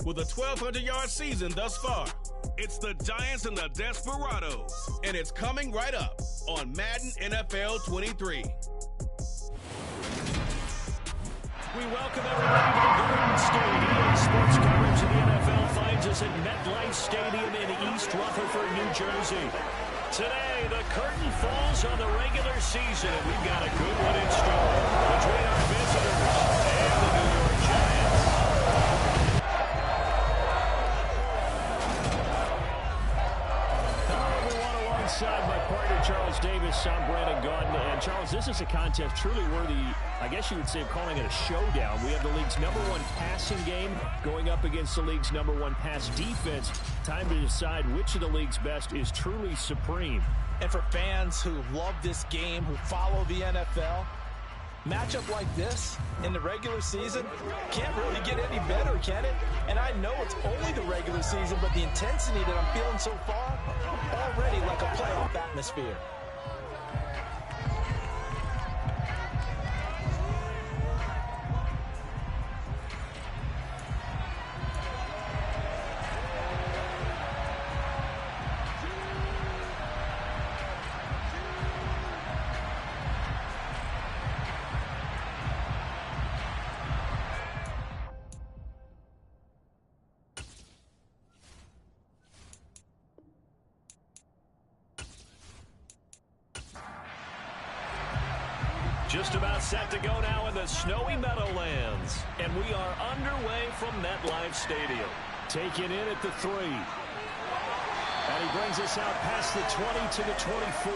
with a 1,200-yard season thus far. It's the Giants and the Desperados, and it's coming right up on Madden NFL 23. We welcome everybody to the Garden State. EA Sports coverage of the NFL finds us at MetLife Stadium in East Rutherford, New Jersey. Today, the curtain falls on the regular season, and we've got a good one in store between our visitors and the New York Giants. Hello, everyone. Alongside my partner, Charles Davis, I'm Brandon Gaudin. And, Charles, this is a contest truly worthy, I guess you would say, of calling it a showdown. We have the league's #1 passing game going up against the league's #1 pass defense. Time to decide which of the league's best is truly supreme. And for fans who love this game, who follow the NFL, matchup like this in the regular season can't really get any better, can it? And I know it's only the regular season, but the intensity that I'm feeling so far, already like a playoff atmosphere. Just about set to go now in the snowy Meadowlands. And we are underway from MetLife Stadium. Taken in at the 3. And he brings us out past the 20 to the 24.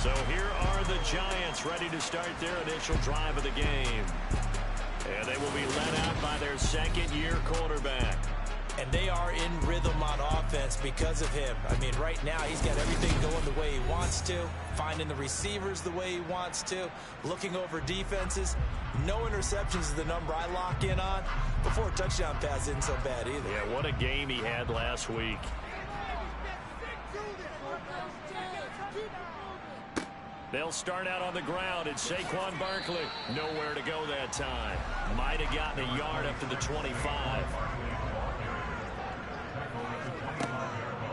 So here are the Giants ready to start their initial drive of the game. And they will be led out by their second-year quarterback. And they are in rhythm on offense because of him. I mean, right now, he's got everything going the way he wants to, finding the receivers the way he wants to, looking over defenses. No interceptions is the number I lock in on. Before a touchdown pass isn't so bad either. Yeah, what a game he had last week. They'll start out on the ground, and Saquon Barkley nowhere to go that time. Might have gotten a yard up to the 25.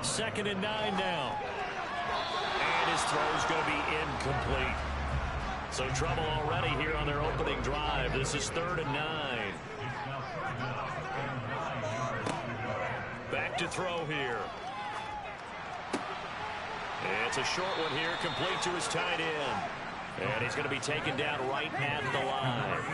2nd and 9 now. And his throw's going to be incomplete. So trouble already here on their opening drive. This is 3rd and 9. Back to throw here. It's a short one here, complete to his tight end. And he's going to be taken down right at the line.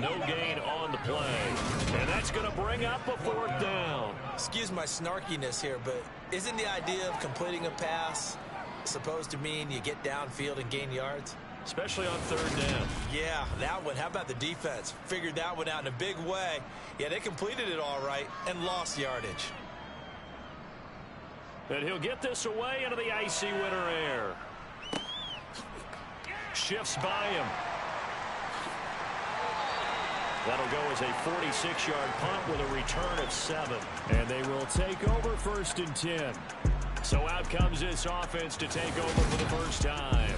No gain on the play. And that's going to bring up a 4th down. Excuse my snarkiness here, but isn't the idea of completing a pass supposed to mean you get downfield and gain yards? Especially on 3rd down. Yeah, that one. How about the defense? Figured that one out in a big way. Yeah, they completed it all right and lost yardage. And he'll get this away into the icy winter air. Shifts by him. That'll go as a 46-yard punt with a return of 7. And they will take over 1st and 10. So out comes this offense to take over for the first time.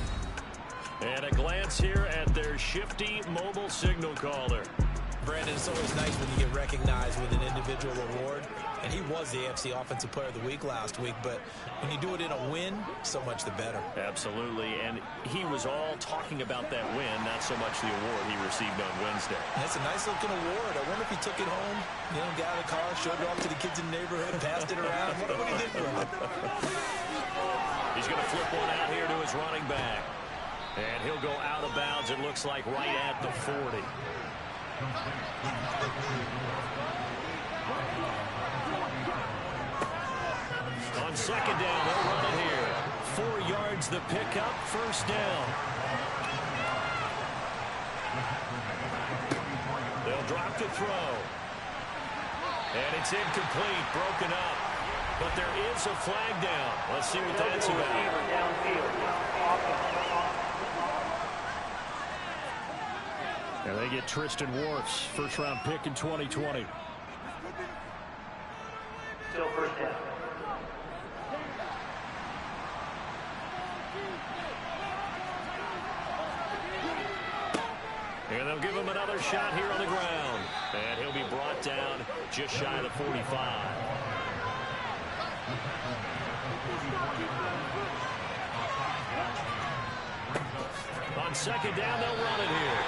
And a glance here at their shifty mobile signal caller. Brandon, it's always nice when you get recognized with an individual award. And he was the AFC Offensive Player of the Week last week. But when you do it in a win, so much the better. Absolutely. And he was all talking about that win, not so much the award he received on Wednesday. That's a nice-looking award. I wonder if he took it home, you know, got out of the car, showed it off to the kids in the neighborhood, passed it around. What he did for it. He's going to flip one out here to his running back. And he'll go out of bounds, it looks like, right at the 40. On 2nd down, they'll run it here. 4 yards the pickup, 1st down. They'll drop the throw. And it's incomplete, broken up. But there is a flag down. Let's see what that's about. And they get Tristan Wirfs, first-round pick in 2020. Still 1st down. And they'll give him another shot here on the ground. And he'll be brought down just shy of the 45. On second down, they'll run it here.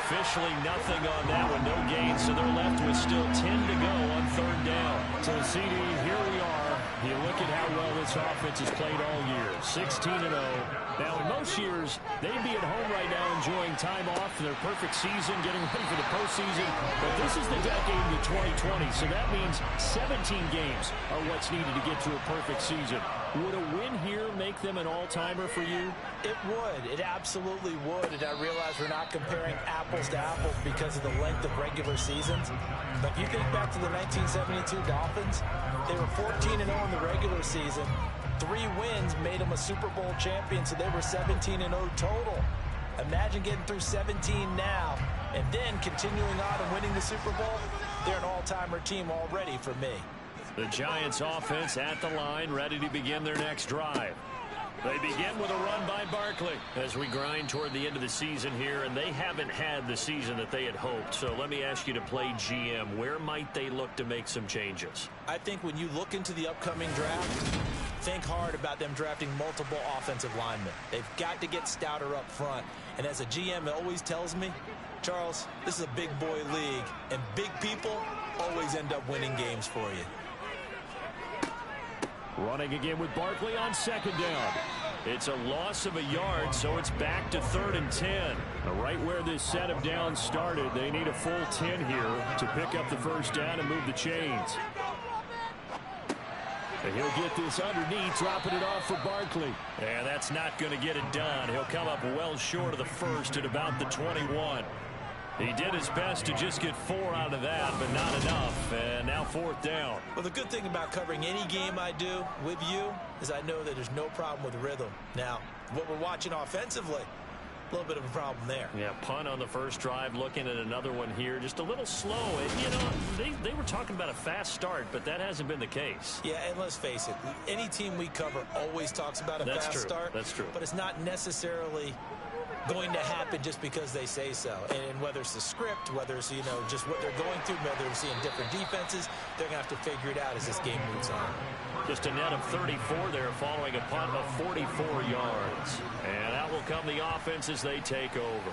Officially nothing on that one, no gain, so they're left with still 10 to go on third down. So, CD, here we are. You look at how well this offense has played all year, 16-0. Now, in most years, they'd be at home right now enjoying time off for their perfect season, getting ready for the postseason. But this is the decade of the 2020, so that means 17 games are what's needed to get to a perfect season. Would a win here make them an all-timer for you? It would. It absolutely would. And I realize we're not comparing apples to apples because of the length of regular seasons. But if you think back to the 1972 Dolphins, they were 14-0 in the regular season. 3 wins made them a Super Bowl champion, so they were 17-0 total. Imagine getting through 17 now and then continuing on and winning the Super Bowl. They're an all-timer team already for me. The Giants offense at the line, ready to begin their next drive. They begin with a run by Barkley as we grind toward the end of the season here, and they haven't had the season that they had hoped. So let me ask you to play GM. Where might they look to make some changes? I think when you look into the upcoming draft, think hard about them drafting multiple offensive linemen. They've got to get stouter up front. And as a GM, it always tells me, Charles, this is a big boy league, and big people always end up winning games for you. Running again with Barkley on second down. It's a loss of a yard, so it's back to 3rd and 10. Right where this set of downs started, they need a full 10 here to pick up the first down and move the chains. And he'll get this underneath, dropping it off for Barkley. And that's not going to get it done. He'll come up well short of the first at about the 21. He did his best to just get 4 out of that, but not enough. And now 4th down. Well, the good thing about covering any game I do with you is I know that there's no problem with rhythm. Now, what we're watching offensively, a little bit of a problem there. Yeah, punt on the first drive, looking at another one here. Just a little slow. And, you know, they were talking about a fast start, but that hasn't been the case. Yeah, and let's face it, any team we cover always talks about a fast start. That's true. But it's not necessarily going to happen just because they say so. And whether it's the script, whether it's, you know, just what they're going through, whether they're seeing different defenses, they're going to have to figure it out as this game moves on. Just a net of 34 there following a punt of 44 yards. And out will come the offense as they take over.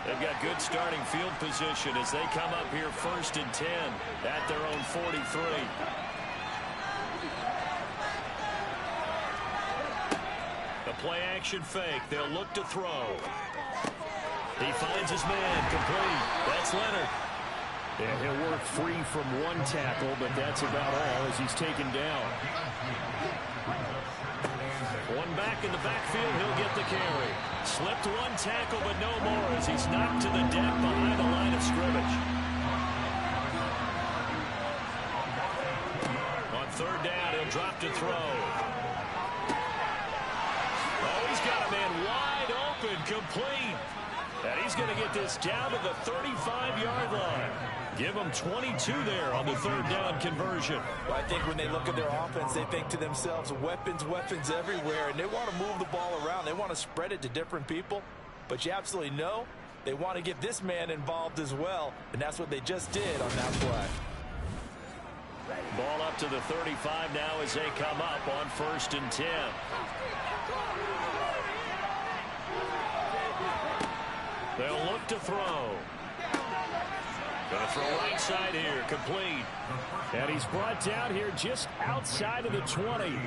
They've got good starting field position as they come up here 1st and 10 at their own 43. Play action fake. They'll look to throw. He finds his man. Complete. That's Leonard. And he'll work free from one tackle, but that's about all as he's taken down. One back in the backfield. He'll get the carry. Slipped one tackle, but no more as he's knocked to the deck behind the line of scrimmage. On 3rd down, he'll drop to throw. Got a man wide open, complete. And he's going to get this down to the 35-yard line. Give them 22 there on the 3rd down conversion. Well, I think when they look at their offense, they think to themselves, weapons everywhere, and they want to move the ball around. They want to spread it to different people. But you absolutely know they want to get this man involved as well, and that's what they just did on that play. Ball up to the 35 now as they come up on 1st and 10. They'll look to throw. Gonna throw right side here, complete. And he's brought down here just outside of the 20.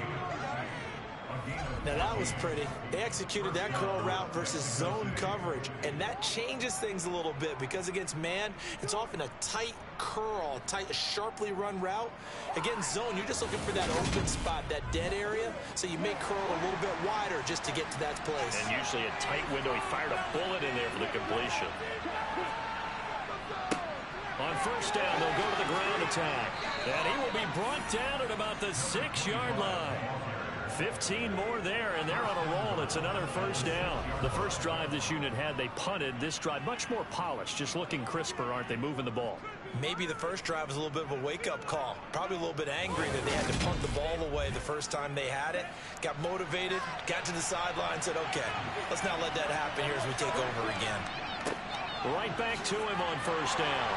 Now that was pretty. They executed that curl route versus zone coverage, and that changes things a little bit because against man, it's often a tight curl, tight, sharply run route. Against zone, you're just looking for that open spot, that dead area, so you make curl a little bit wider just to get to that place. And usually a tight window. He fired a bullet in there for the completion. On 1st down, they'll go to the ground attack. And he will be brought down at about the 6-yard line. 15 more there, and they're on a roll. It's another 1st down. The first drive this unit had, they punted. This drive, much more polished, just looking crisper, aren't they, moving the ball? Maybe the first drive was a little bit of a wake-up call. Probably a little bit angry that they had to punt the ball away the first time they had it. Got motivated, got to the sideline, said, okay, let's not let that happen here as we take over again. Right back to him on first down.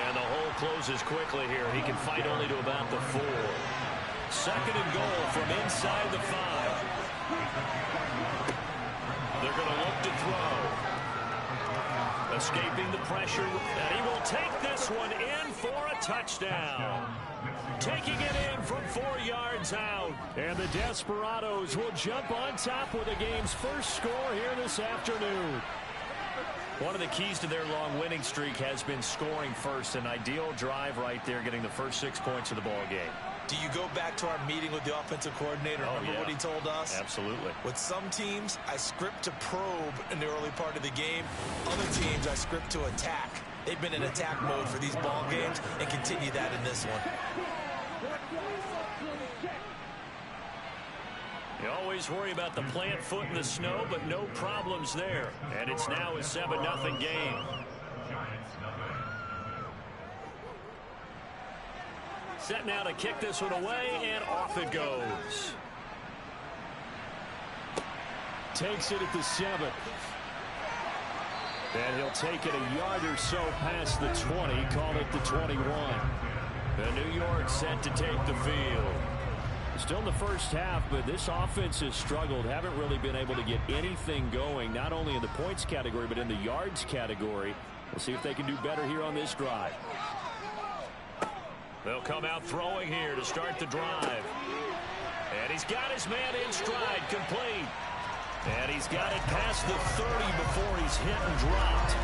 And the hole closes quickly here. He can fight only to about the 4. Second and goal from inside the 5. They're going to look to throw. Escaping the pressure, and he will take this one in for a touchdown. Taking it in from 4 yards out. And the Desperados will jump on top with the game's first score here this afternoon. One of the keys to their long winning streak has been scoring first. An ideal drive right there, getting the first 6 points of the ball game. Do you go back to our meeting with the offensive coordinator? Remember what he told us? Absolutely. With some teams, I script to probe in the early part of the game. Other teams, I script to attack. They've been in attack mode for these ball games and continue that in this one. You always worry about the plant foot in the snow, but no problems there. And it's now a 7-0 game. Set now to kick this one away, and off it goes. Takes it at the 7. And he'll take it a yard or so past the 20, call it the 21. The New York set to take the field. Still in the first half, but this offense has struggled. Haven't really been able to get anything going, not only in the points category, but in the yards category. We'll see if they can do better here on this drive. They'll come out throwing here to start the drive. And he's got his man in stride, complete. And he's got it past the 30 before he's hit and dropped.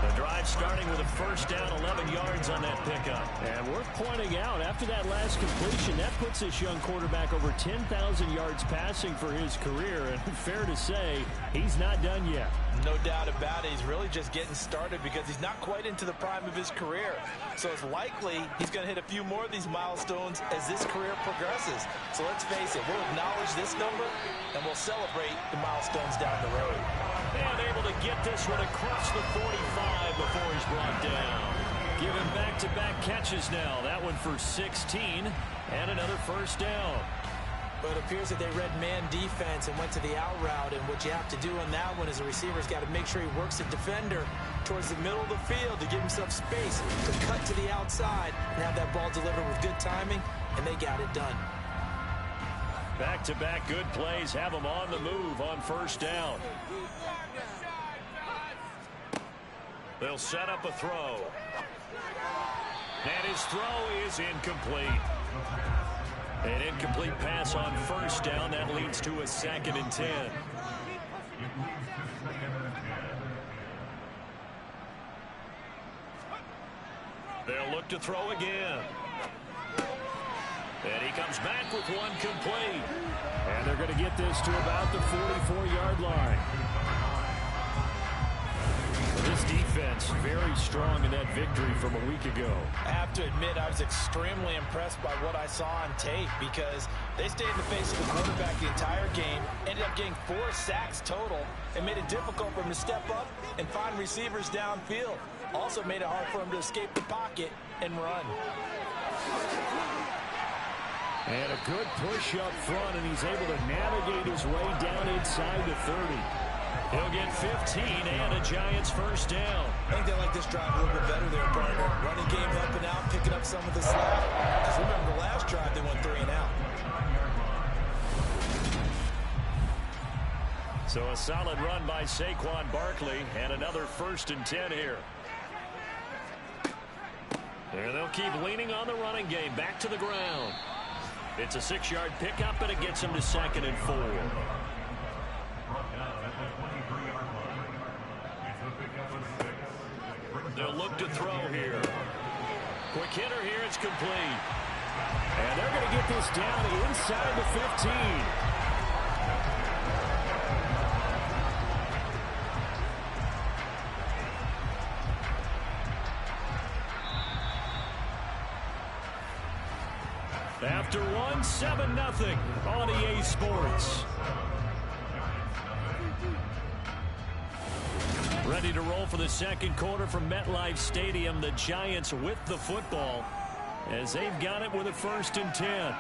The drive starting with a first down, 11 yards on that pickup. And worth pointing out, after that last completion, that puts this young quarterback over 10,000 yards passing for his career. And fair to say, he's not done yet. No doubt about it. He's really just getting started because he's not quite into the prime of his career. So it's likely he's going to hit a few more of these milestones as this career progresses. So let's face it, we'll acknowledge this number and we'll celebrate the milestones down the road. And able to get this one across the 45 before he's brought down. Giving back-to-back catches now. That one for 16 and another first down. But it appears that they read man defense and went to the out route. And what you have to do on that one is the receiver's got to make sure he works the defender towards the middle of the field to give himself space to cut to the outside and have that ball delivered with good timing, and they got it done. Back-to-back good plays have them on the move on first down. They'll set up a throw. And his throw is incomplete. An incomplete pass on first down. That leads to a 2nd and 10. They'll look to throw again. And he comes back with one complete. And they're going to get this to about the 44-yard line. This defense very strong in that victory from a week ago. I have to admit, I was extremely impressed by what I saw on tape because they stayed in the face of the quarterback the entire game, ended up getting 4 sacks total, and made it difficult for him to step up and find receivers downfield. Also made it hard for him to escape the pocket and run. And a good push up front, and he's able to navigate his way down inside the 30. He'll get 15 and a Giants first down. I think they like this drive a little bit better there, partner. Running game helping out, picking up some of the slack. Because remember, the last drive they went 3 and out. So a solid run by Saquon Barkley, and another 1st and 10 here. And they'll keep leaning on the running game, back to the ground. It's a 6-yard pickup, and it gets him to 2nd and 4. They'll look to throw here. Quick hitter here, it's complete. And they're going to get this down inside the 15. After one, 7-0 on EA Sports. Ready to roll for the second quarter from MetLife Stadium. The Giants with the football as they've got it with a 1st and 10.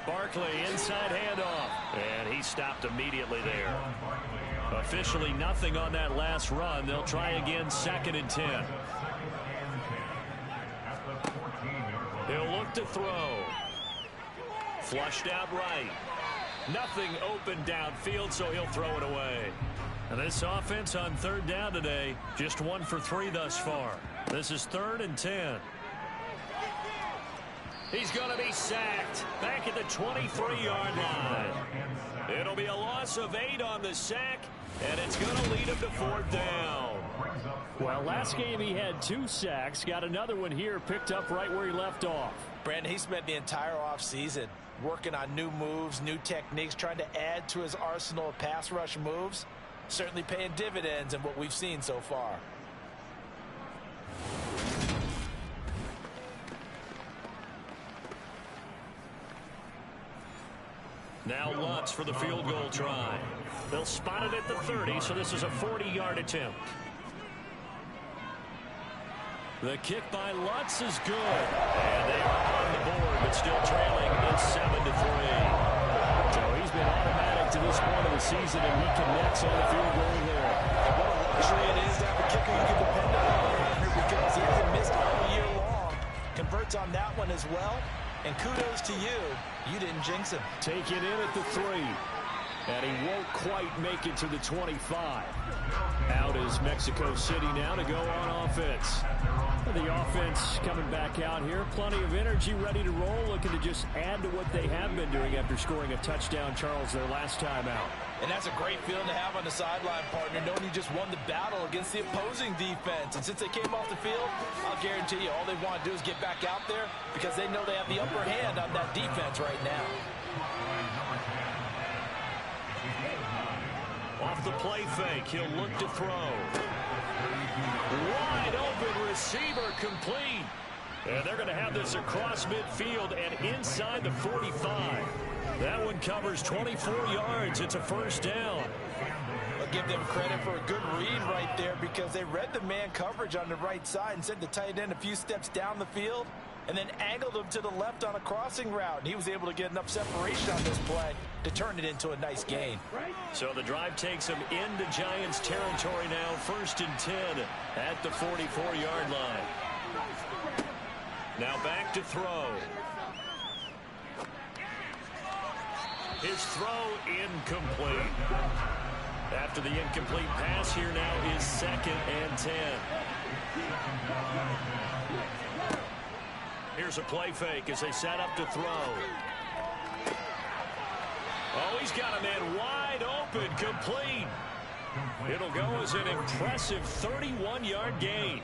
Barkley inside handoff. And he stopped immediately there. Officially nothing on that last run. They'll try again, 2nd and 10. He'll look to throw. Flushed out right. Nothing open downfield, so he'll throw it away. And this offense on 3rd down today, just 1 for 3 thus far. This is 3rd and 10. He's going to be sacked back at the 23-yard line. It'll be a loss of 8 on the sack, and it's going to lead him to 4th down. Well, last game he had 2 sacks. Got another one here, picked up right where he left off. Brandon, he spent the entire offseason working on new moves, new techniques, trying to add to his arsenal of pass rush moves. Certainly paying dividends in what we've seen so far. Now Lutz for the field goal try. They'll spot it at the 30, so this is a 40-yard attempt. The kick by Lutz is good. And they are on the board, but still trailing. It's 7-3. So he's been automatic to this point of the season, and he connects on the field goal there. What a luxury it is to have a kicker you can depend on, because he hasn't missed all year long. Converts on that one as well. And kudos to you. You didn't jinx him. Take it in at the 3. And he won't quite make it to the 25. Out is Mexico City now to go on offense. The offense coming back out here. Plenty of energy, ready to roll, looking to just add to what they have been doing after scoring a touchdown, Charles, their last time out. And that's a great feeling to have on the sideline, partner, knowing you just won the battle against the opposing defense. And since they came off the field, I'll guarantee you all they want to do is get back out there, because they know they have the upper hand on that defense right now. Off the play fake, he'll look to throw. Wide open receiver, complete. And they're going to have this across midfield and inside the 45. That one covers 24 yards. It's a 1st down. I'll give them credit for a good read right there, because they read the man coverage on the right side and sent the tight end a few steps down the field and then angled him to the left on a crossing route. And he was able to get enough separation on this play to turn it into a nice gain. So the drive takes him into Giants territory now. 1st and 10 at the 44-yard line. Now back to throw. His throw incomplete. After the incomplete pass, here now is 2nd and 10. Here's a play fake as they set up to throw. Oh, he's got a man wide open, complete. It'll go as an impressive 31-yard gain.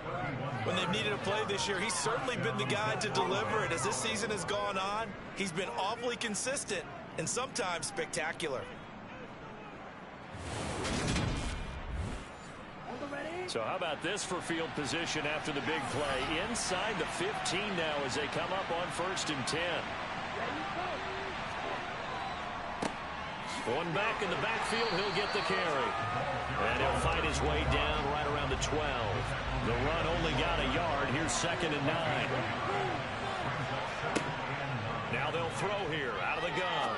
When they've needed a play this year, he's certainly been the guy to deliver it. As this season has gone on, he's been awfully consistent and sometimes spectacular. So how about this for field position after the big play? Inside the 15 now as they come up on 1st and 10. One back in the backfield, he'll get the carry. And he'll find his way down right around the 12. The run only got a yard. Here's 2nd and 9. Now they'll throw here out of the gun.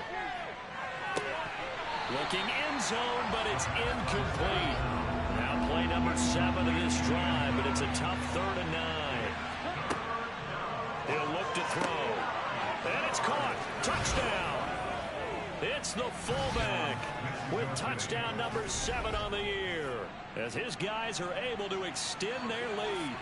Looking end zone, but it's incomplete. Now play number 7 of this drive, but it's a tough 3rd and 9. He'll look to throw. And it's caught. Touchdown. It's the fullback with touchdown number 7 on the year, as his guys are able to extend their lead.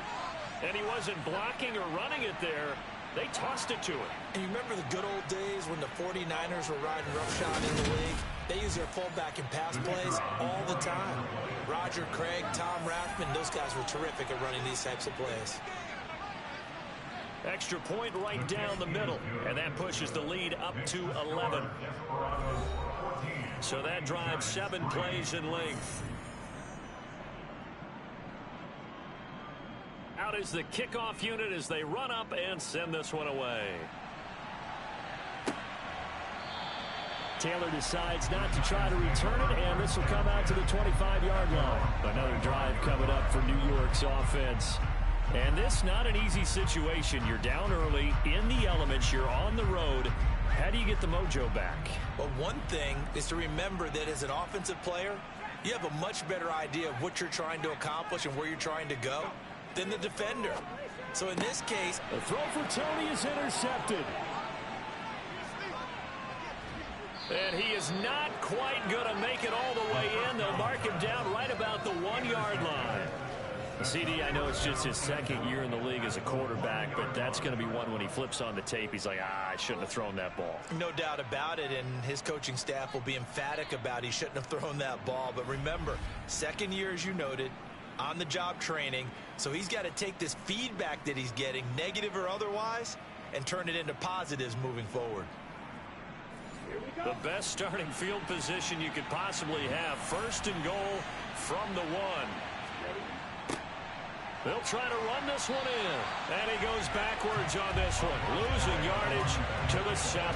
And he wasn't blocking or running it there. They tossed it to him. And you remember the good old days when the 49ers were riding roughshod in the league? They use their fullback in pass plays all the time. Roger Craig, Tom Rathman, those guys were terrific at running these types of plays. Extra point right down the middle, and that pushes the lead up to 11. So that drives 7 plays in length. Out is the kickoff unit as they run up and send this one away. Taylor decides not to try to return it, and this will come out to the 25-yard line. Another drive coming up for New York's offense. And this not an easy situation. You're down early, in the elements, you're on the road. How do you get the mojo back? Well, one thing is to remember that as an offensive player, you have a much better idea of what you're trying to accomplish and where you're trying to go than the defender. So in this case, the throw for Tony is intercepted. And he is not quite going to make it all the way in. They'll mark him down right about the 1-yard line. CD, I know it's just his second year in the league as a quarterback, but that's going to be one when he flips on the tape. He's like, I shouldn't have thrown that ball. No doubt about it, and his coaching staff will be emphatic about he shouldn't have thrown that ball. But remember, second year, as you noted, on-the-job training, so he's got to take this feedback that he's getting, negative or otherwise, and turn it into positives moving forward. The best starting field position you could possibly have. First and goal from the 1. They'll try to run this one in. And he goes backwards on this one. Losing yardage to the 7.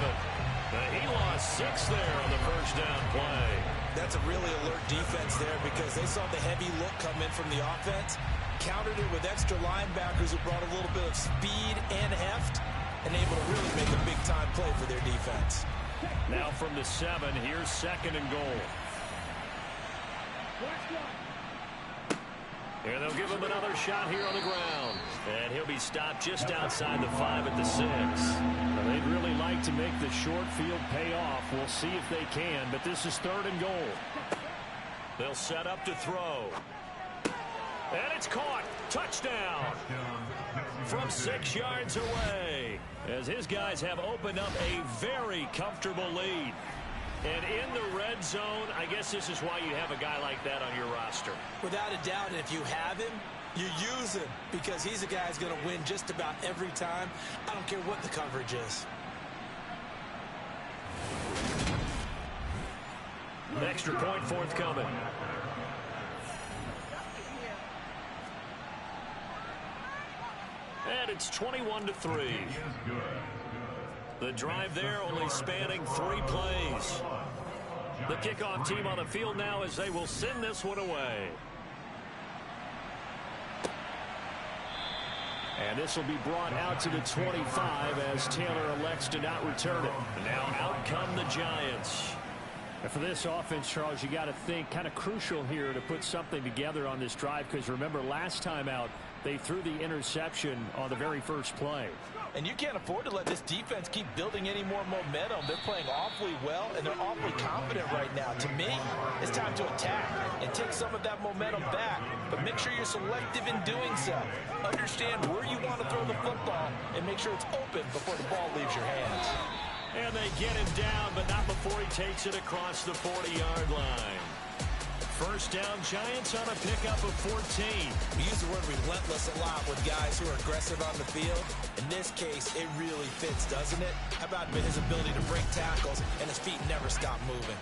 He lost 6 there on the first down play. That's a really alert defense there because they saw the heavy look come in from the offense, countered it with extra linebackers who brought a little bit of speed and heft, and able to really make a big-time play for their defense. Now from the 7, here's second and goal. And they'll give him another shot here on the ground. And he'll be stopped just outside the 5 at the 6. Now, they'd really like to make the short field pay off. We'll see if they can, but this is third and goal. They'll set up to throw. And it's caught. Touchdown. From 6 yards away. As his guys have opened up a very comfortable lead. And in the red zone, I guess this is why you have a guy like that on your roster. Without a doubt, and if you have him, you use him because he's a guy who's going to win just about every time. I don't care what the coverage is. An extra point forthcoming. And it's 21-3. The drive there only spanning 3 plays. The kickoff team on the field now as they will send this one away. And this will be brought out to the 25 as Taylor elects to not return it. And now out come the Giants. And for this offense, Charles, you got to think kind of crucial here to put something together on this drive because remember last time out they threw the interception on the very first play. And you can't afford to let this defense keep building any more momentum. They're playing awfully well, and they're awfully confident right now. To me, it's time to attack and take some of that momentum back, but make sure you're selective in doing so. Understand where you want to throw the football and make sure it's open before the ball leaves your hands. And they get him down, but not before he takes it across the 40-yard line. First down, Giants on a pickup of 14. We use the word relentless a lot with guys who are aggressive on the field. In this case, it really fits, doesn't it? How about his ability to break tackles and his feet never stop moving?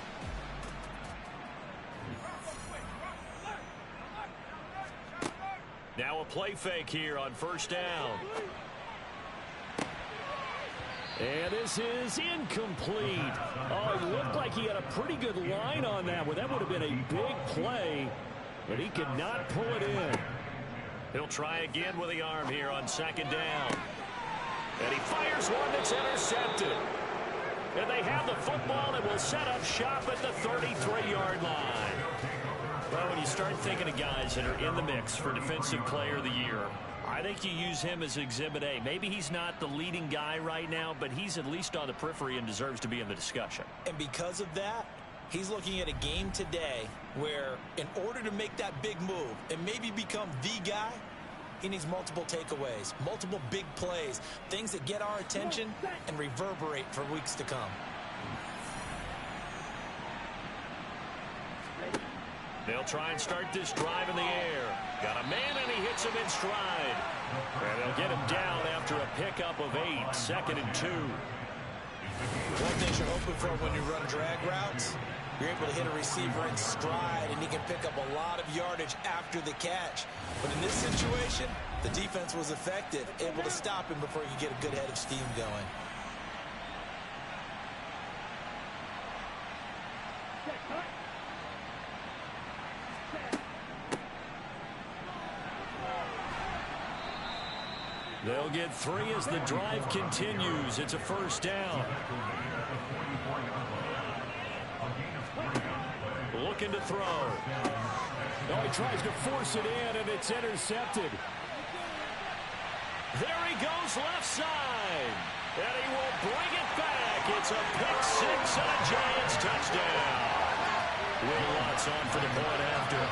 Now a play fake here on first down. And this is incomplete. Oh, it looked like he had a pretty good line on that one. That would have been a big play, but he could not pull it in. He'll try again with the arm here on second down. And he fires one that's intercepted. And they have the football that will set up shop at the 33-yard line. Well, when you start thinking of guys that are in the mix for Defensive Player of the Year, I think you use him as Exhibit A. Maybe he's not the leading guy right now, but he's at least on the periphery and deserves to be in the discussion. And because of that, he's looking at a game today where in order to make that big move and maybe become the guy, he needs multiple takeaways, multiple big plays, things that get our attention and reverberate for weeks to come. They'll try and start this drive in the air. Got a man, and he hits him in stride. And they'll get him down after a pickup of 8, second and 2. One thing you're hoping for when you run drag routes, you're able to hit a receiver in stride, and he can pick up a lot of yardage after the catch. But in this situation, the defense was effective, able to stop him before he could get a good head of steam going. They'll get 3 as the drive continues. It's a first down. looking to throw. Oh, he tries to force it in, and it's intercepted. There he goes left side. And he will bring it back. It's a pick six and a Giants touchdown. Will Lutz on for the point after.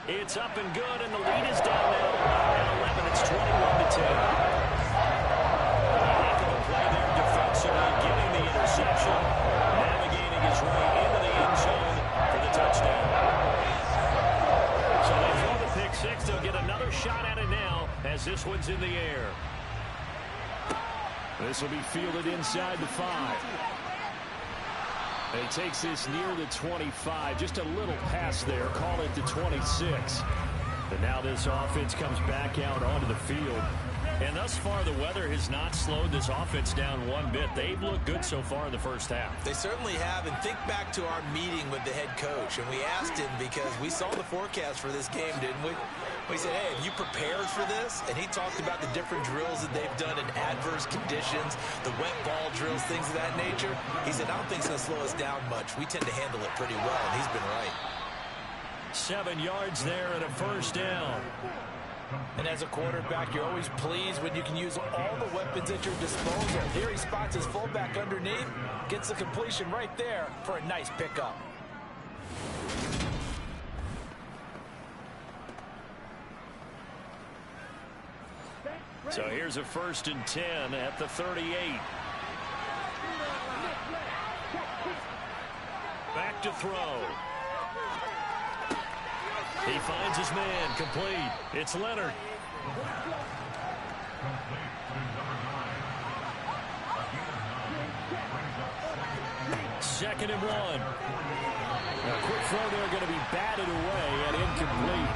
It's up and good, and the lead is down now. At 11, it's 21-10. Play there defensively, getting the interception, navigating his way into the end zone for the touchdown. So they throw the pick six. They'll get another shot at it now as this one's in the air. This will be fielded inside the 5. And he takes this near the 25. Just a little pass there. Call it the 26. And now this offense comes back out onto the field. And thus far, the weather has not slowed this offense down one bit. They've looked good so far in the first half. They certainly have. And think back to our meeting with the head coach. And we asked him because we saw the forecast for this game, didn't we? We said, hey, have you prepared for this? And he talked about the different drills that they've done in adverse conditions, the wet ball drills, things of that nature. He said, I don't think it's going to slow us down much. We tend to handle it pretty well, and he's been right. 7 yards there and a first down. And as a quarterback, you're always pleased when you can use all the weapons at your disposal. Here he spots his fullback underneath, gets the completion right there for a nice pickup. So here's a 1st and 10 at the 38. Back to throw. He finds his man, complete. It's Leonard. Second and 1. A quick throw there going to be batted away and incomplete.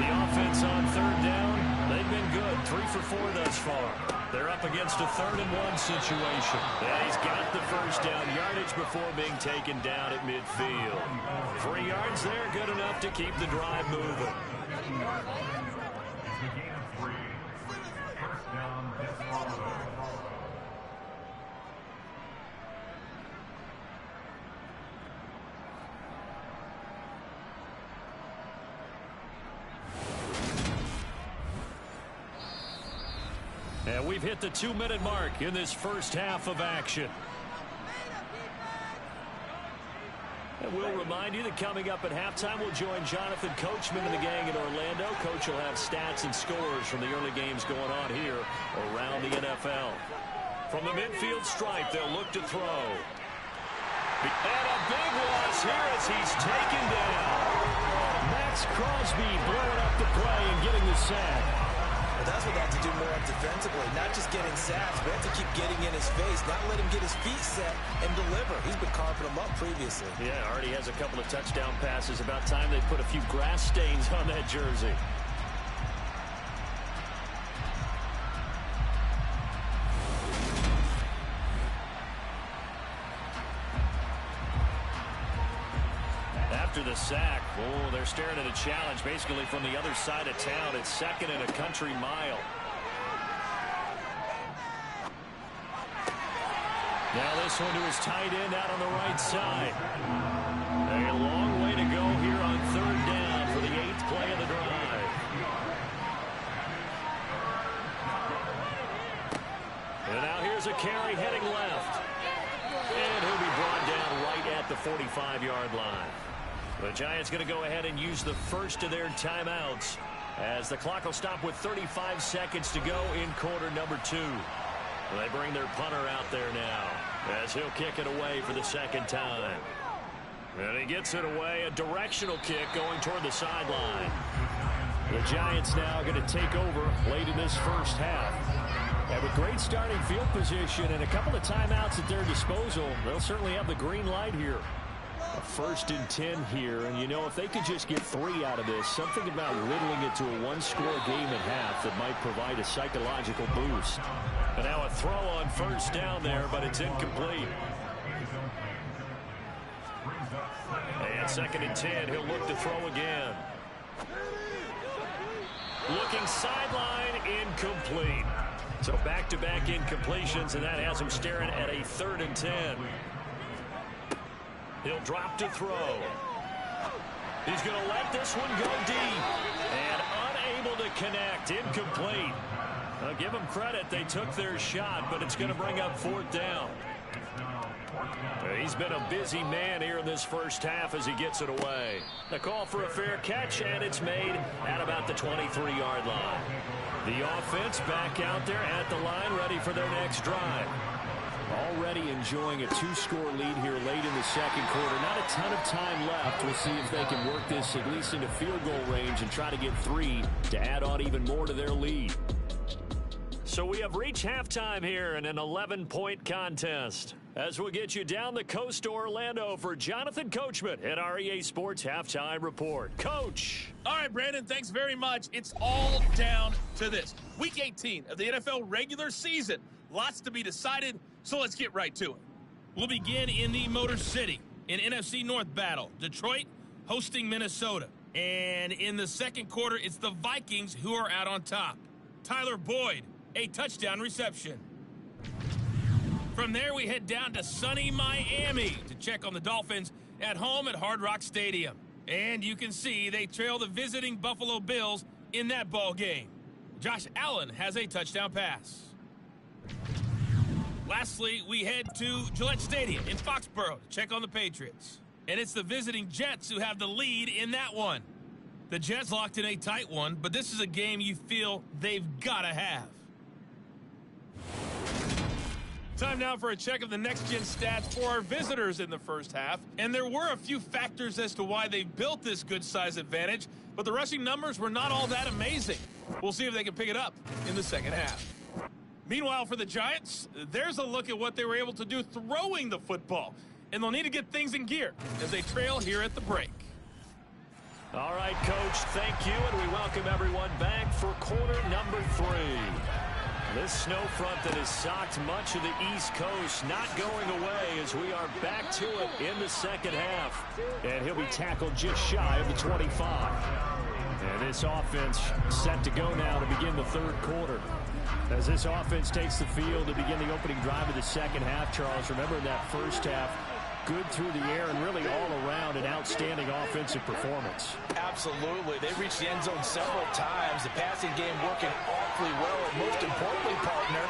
The offense on 3rd down, they've been good. 3 for 4 thus far. They're up against a 3rd and 1 situation. And he's got the first down yardage before being taken down at midfield. 3 yards there, good enough to keep the drive moving. And we've hit the 2-minute mark in this first half of action. And we'll remind you that coming up at halftime, we'll join Jonathan Coachman and the gang in Orlando. Coach will have stats and scores from the early games going on here around the NFL. From the midfield stripe, they'll look to throw. And a big loss here as he's taken down. Max Crosby blowing up the play and getting the sack. Well, that's what they have to do more defensively. Not just getting sacks, but have to keep getting in his face. Not let him get his feet set and deliver. He's been carving them up previously. Yeah, already has a couple of touchdown passes. About time they put a few grass stains on that jersey. After the sack, oh, they're staring at a challenge basically from the other side of town. It's 2nd and a country mile. Now this one to his tight end out on the right side. A long way to go here on 3rd down for the 8th play of the drive. And now here's a carry heading left. And he'll be brought down right at the 45-yard line. The Giants going to go ahead and use the first of their timeouts as the clock will stop with 35 seconds to go in quarter number 2. They bring their punter out there now as he'll kick it away for the 2nd time. And he gets it away, a directional kick going toward the sideline. The Giants now going to take over late in this first half. Have a great starting field position and a couple of timeouts at their disposal. They'll certainly have the green light here. A 1st and 10 here, and you know, if they could just get 3 out of this, something about whittling it to a 1-score game at half that might provide a psychological boost. And now a throw on 1st down there, but it's incomplete. And 2nd and 10, he'll look to throw again. Looking sideline, incomplete. So back-to-back incompletions, and that has him staring at a 3rd and 10. He'll drop to throw. He's going to let this one go deep. And unable to connect. Incomplete. I'll give them credit. They took their shot, but it's going to bring up 4th down. He's been a busy man here in this first half as he gets it away. The call for a fair catch, and it's made at about the 23-yard line. The offense back out there at the line, ready for their next drive. Already enjoying a 2-score lead here late in the second quarter. Not a ton of time left. We'll see if they can work this at least into field goal range and try to get 3 to add on even more to their lead. So we have reached halftime here in an 11-point contest. As we'll get you down the coast to Orlando for Jonathan Coachman at our EA Sports Halftime Report. Coach. All right, Brandon, thanks very much. It's all down to this. Week 18 of the NFL regular season. Lots to be decided, so let's get right to it. We'll begin in the Motor City in NFC North battle. Detroit hosting Minnesota. And in the second quarter, it's the Vikings who are out on top. Tyler Boyd, a touchdown reception. From there, we head down to sunny Miami to check on the Dolphins at home at Hard Rock Stadium. And you can see they trail the visiting Buffalo Bills in that ball game. Josh Allen has a touchdown pass. Lastly, we head to Gillette Stadium in Foxborough to check on the Patriots. And it's the visiting Jets who have the lead in that one. The Jets locked in a tight one, but this is a game you feel they've got to have. Time now for a check of the next-gen stats for our visitors in the first half. And there were a few factors as to why they built this good-size advantage, but the rushing numbers were not all that amazing. We'll see if they can pick it up in the second half. Meanwhile, for the Giants, there's a look at what they were able to do throwing the football. And they'll need to get things in gear as they trail here at the break. All right, Coach, thank you, and we welcome everyone back for quarter number 3. This snow front that has socked much of the East Coast not going away as we are back to it in the second half. And he'll be tackled just shy of the 25. And this offense set to go now to begin the third quarter. As this offense takes the field to begin the opening drive of the second half, Charles, remember in that first half, good through the air and really all around an outstanding offensive performance. Absolutely. They reached the end zone several times. The passing game working awfully well. And most importantly, partner,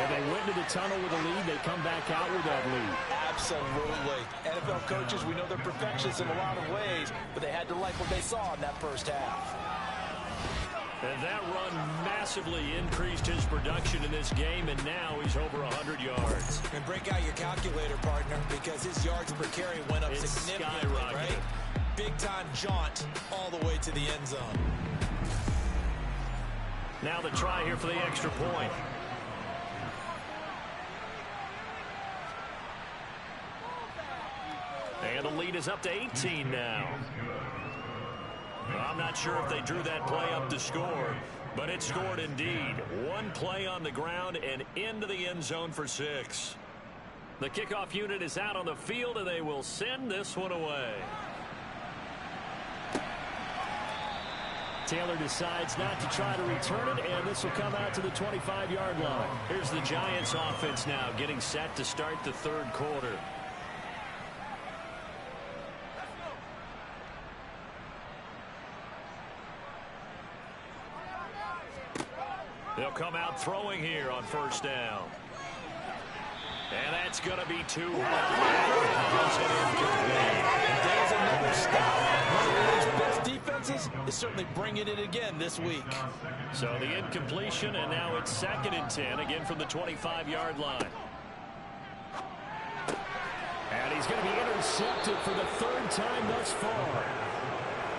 and they went into the tunnel with a lead. They come back out with that lead. Absolutely. NFL coaches, we know they're perfectionists in a lot of ways, but they had to like what they saw in that first half. And that run massively increased his production in this game, and now he's over 100 yards. And break out your calculator, partner, because his yards per carry went up significantly, right? Big-time jaunt all the way to the end zone. Now the try here for the extra point. And the lead is up to 18 now. I'm not sure if they drew that play up to score, but it scored indeed. One play on the ground and into the end zone for 6. The kickoff unit is out on the field, and they will send this one away. Taylor decides not to try to return it, and this will come out to the 25-yard line. Here's the Giants offense now getting set to start the third quarter. They'll come out throwing here on first down. And that's going to be too high. There's another stop. One of the league's best defenses is certainly bringing it again this week. So the incompletion, and now it's 2nd and 10, again from the 25-yard line. And he's going to be intercepted for the 3rd time thus far.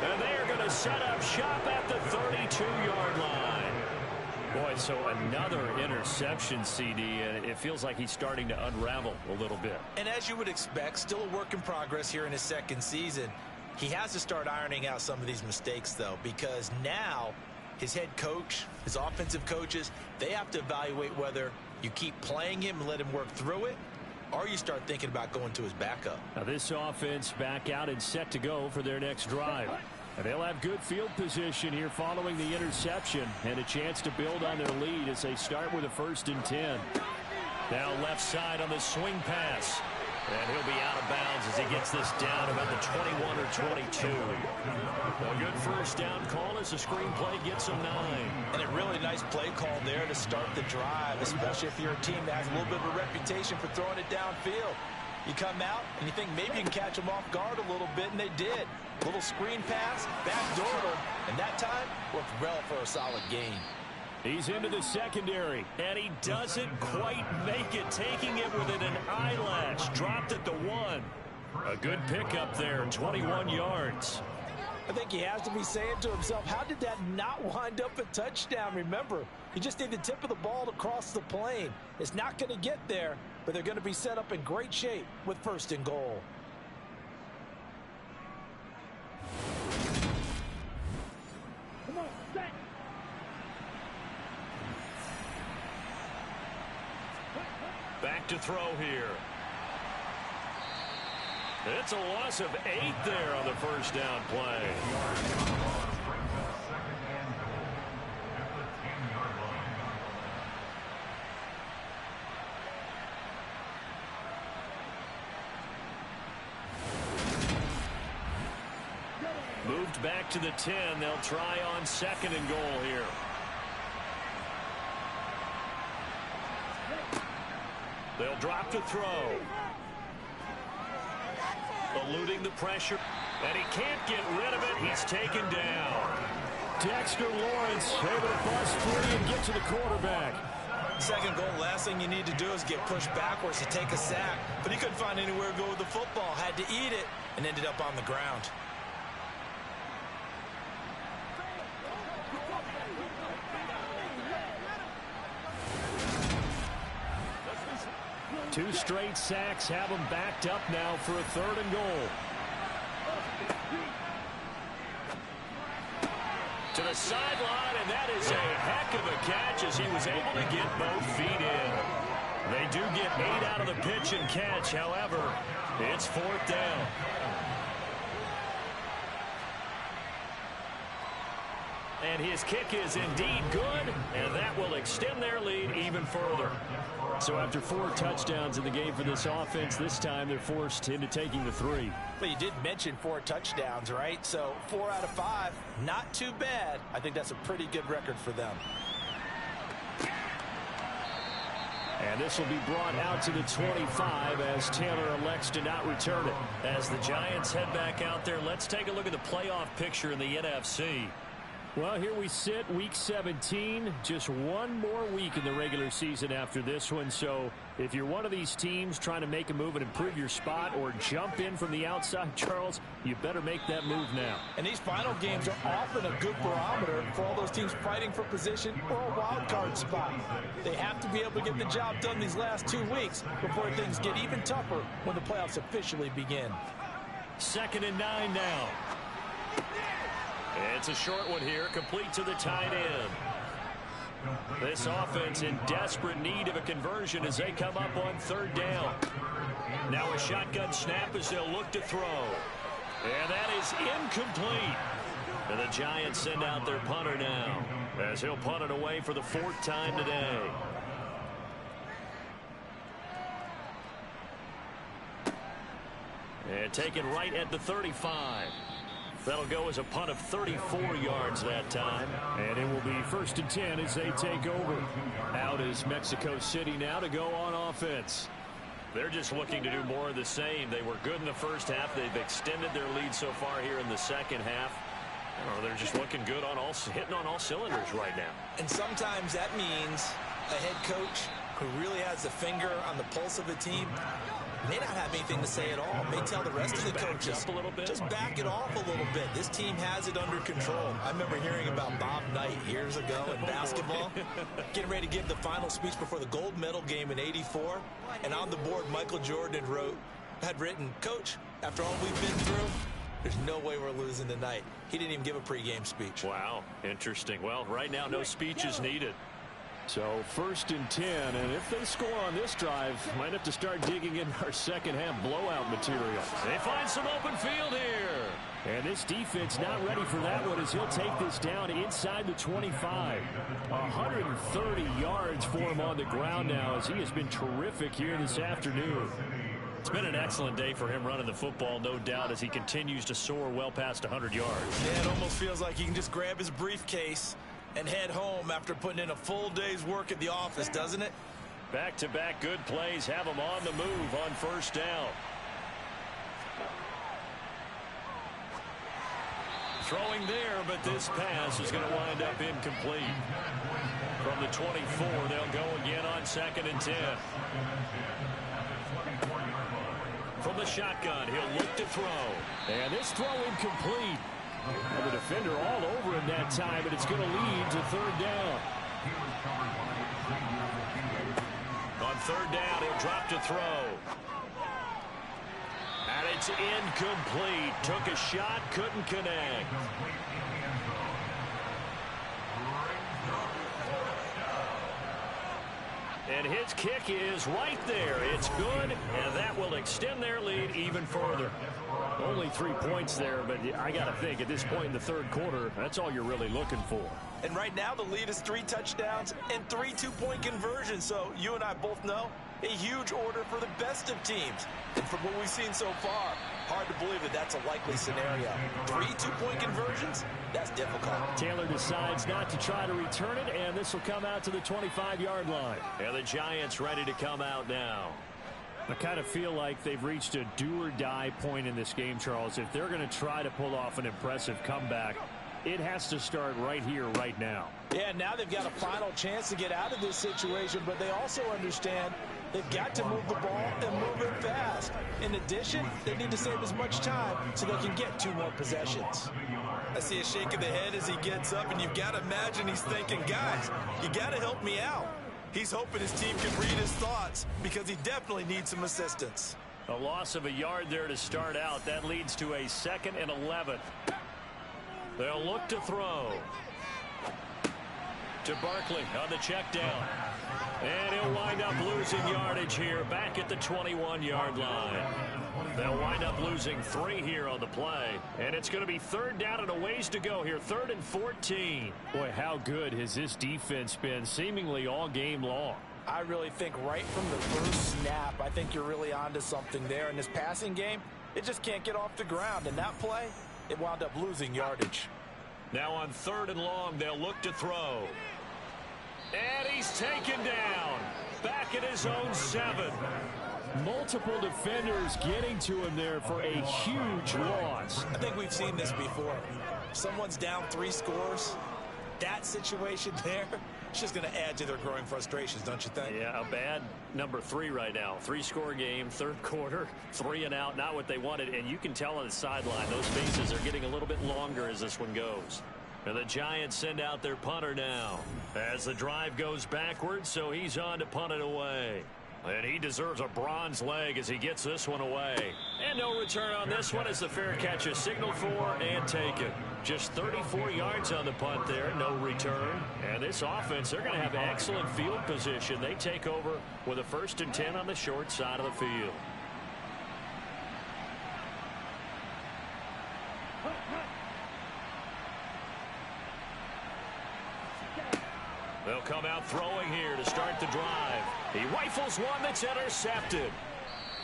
And they are going to set up shop at the 32-yard line. Boy, so another interception, CD, and it feels like he's starting to unravel a little bit. And as you would expect, still a work in progress here in his second season. He has to start ironing out some of these mistakes, though, because now his head coach, his offensive coaches, they have to evaluate whether you keep playing him and let him work through it, or you start thinking about going to his backup. Now this offense back out and set to go for their next drive. They'll have good field position here following the interception and a chance to build on their lead as they start with a 1st and 10. Now left side on the swing pass. And he'll be out of bounds as he gets this down about the 21 or 22. A good first down call as the screenplay gets him 9. And a really nice play call there to start the drive, especially if you're a team that has a little bit of a reputation for throwing it downfield. You come out and you think maybe you can catch them off guard a little bit, and they did. A little screen pass, backdoored them, and that time worked well for a solid gain. He's into the secondary. And he doesn't quite make it, taking it within an eyelash. Dropped at the 1. A good pickup there, 21 yards. I think he has to be saying to himself, how did that not wind up a touchdown? Remember, you just need the tip of the ball to cross the plane. It's not going to get there, but they're going to be set up in great shape with 1st and goal. Come on, set. Back to throw here. It's a loss of 8 there on the first down play. Moved back to the 10. They'll try on 2nd and goal here. They'll drop to throw. Eluding the pressure. And he can't get rid of it. He's taken down. Dexter Lawrence able to bust free and get to the quarterback. 2nd goal, last thing you need to do is get pushed backwards to take a sack. But he couldn't find anywhere to go with the football. Had to eat it and ended up on the ground. Two straight sacks have them backed up now for a 3rd and goal. To the sideline, and that is a heck of a catch as he was able to get both feet in. They do get 8 out of the pitch and catch. However, it's 4th down. And his kick is indeed good, and that will extend their lead even further. So after 4 touchdowns in the game for this offense, this time they're forced into taking the 3. But you did mention 4 touchdowns, right? So 4 out of 5, not too bad. I think that's a pretty good record for them. And this will be brought out to the 25 as Taylor elects to not return it. As the Giants head back out there, let's take a look at the playoff picture in the NFC. Well, here we sit, Week 17. Just one more week in the regular season after this one. So if you're one of these teams trying to make a move and improve your spot or jump in from the outside, Charles, you better make that move now. And these final games are often a good barometer for all those teams fighting for position or a wild card spot. They have to be able to get the job done these last 2 weeks before things get even tougher when the playoffs officially begin. 2nd and 9 now. It's a short one here, complete to the tight end. This offense in desperate need of a conversion as they come up on 3rd down. Now a shotgun snap as they'll look to throw. And that is incomplete. And the Giants send out their punter now as he'll punt it away for the 4th time today. And taken right at the 35. That'll go as a punt of 34 yards that time. And it will be 1st and 10 as they take over. Out is Mexico City now to go on offense. They're just looking to do more of the same. They were good in the first half. They've extended their lead so far here in the second half. They're just looking good on hitting on all cylinders right now. And sometimes that means a head coach who really has the finger on the pulse of the team may not have anything to say at all. May tell the rest of the coaches, a little bit. Just back it off a little bit. This team has it under control. I remember hearing about Bob Knight years ago in basketball, getting ready to give the final speech before the gold medal game in '84. And on the board, Michael Jordan had written, "Coach, after all we've been through, there's no way we're losing tonight." He didn't even give a pregame speech. Wow, interesting. Well, right now, no speech is needed. So 1st and 10, and if they score on this drive, might have to start digging in our second half blowout material. They find some open field here. And this defense not ready for that one as he'll take this down inside the 25. 130 yards for him on the ground now as he has been terrific here this afternoon. It's been an excellent day for him running the football, no doubt, as he continues to soar well past 100 yards. Yeah, it almost feels like he can just grab his briefcase and head home after putting in a full day's work at the office, doesn't it? Back-to-back good plays have him on the move on first down. Throwing there, but this pass is going to wind up incomplete. From the 24, they'll go again on 2nd and 10. From the shotgun, he'll look to throw. And this throw incomplete. And the defender all over him that time, but it's going to lead to 3rd down. On 3rd down, he'll drop to throw. And it's incomplete. Took a shot, couldn't connect. And his kick is right there. It's good, and that will extend their lead even further. Only 3 points there, but I got to think at this point in the 3rd quarter, that's all you're really looking for. And right now the lead is 3 touchdowns and 3 two-point conversions. So you and I both know a huge order for the best of teams. And from what we've seen so far, hard to believe that that's a likely scenario. 3 two-point conversions? That's difficult. Taylor decides not to try to return it, and this will come out to the 25-yard line. And the Giants ready to come out now. I kind of feel like they've reached a do-or-die point in this game, Charles. If they're going to try to pull off an impressive comeback, it has to start right here, right now. Yeah, now they've got a final chance to get out of this situation, but they also understand they've got to move the ball and move it fast. In addition, they need to save as much time so they can get 2 more possessions. I see a shake of the head as he gets up, and you've got to imagine he's thinking, guys, you got to help me out. He's hoping his team can read his thoughts because he definitely needs some assistance. A loss of a yard there to start out. That leads to a 2nd and 11. They'll look to throw. To Barkley on the check down. And he'll wind up losing yardage here back at the 21-yard line. They'll wind up losing 3 here on the play. And it's going to be 3rd down and a ways to go here. 3rd and 14. Boy, how good has this defense been seemingly all game long? I really think right from the first snap, I think you're really onto something there. In this passing game, it just can't get off the ground. And that play, it wound up losing yardage. Now on 3rd and long, they'll look to throw. And he's taken down. Back at his own 7. Multiple defenders getting to him there for a huge loss. I think we've seen this before. Someone's down 3 scores. That situation there, it's just going to add to their growing frustrations, don't you think? Yeah, a bad number 3 right now. 3-score game, 3rd quarter, 3 and out, not what they wanted. And you can tell on the sideline, those faces are getting a little bit longer as this one goes. And the Giants send out their punter now as the drive goes backwards, so he's on to punt it away. And he deserves a bronze leg as he gets this one away. And no return on this one as the fair catch is signaled for and taken. Just 34 yards on the punt there, no return. And this offense, they're going to have excellent field position. They take over with a 1st and 10 on the short side of the field. They'll come out throwing here to start the drive. He rifles one that's intercepted.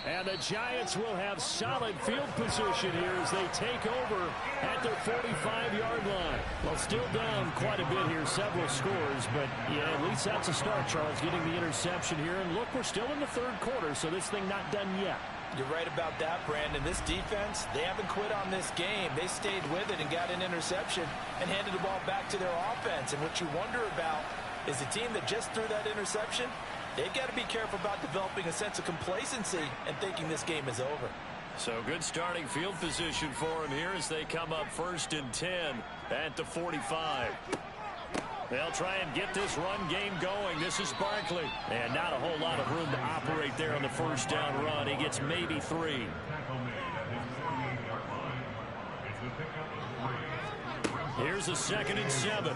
And the Giants will have solid field position here as they take over at their 45-yard line. Well, still down quite a bit here, several scores, but yeah, at least that's a start, Charles, getting the interception here. And look, we're still in the 3rd quarter, so this thing not done yet. You're right about that, Brandon. This defense, they haven't quit on this game. They stayed with it and got an interception and handed the ball back to their offense. And what you wonder about is the team that just threw that interception, they've got to be careful about developing a sense of complacency and thinking this game is over. So good starting field position for him here as they come up 1st and 10 at the 45. They'll try and get this run game going. This is Barkley. And not a whole lot of room to operate there on the 1st down run. He gets maybe 3. Here's a 2nd and 7.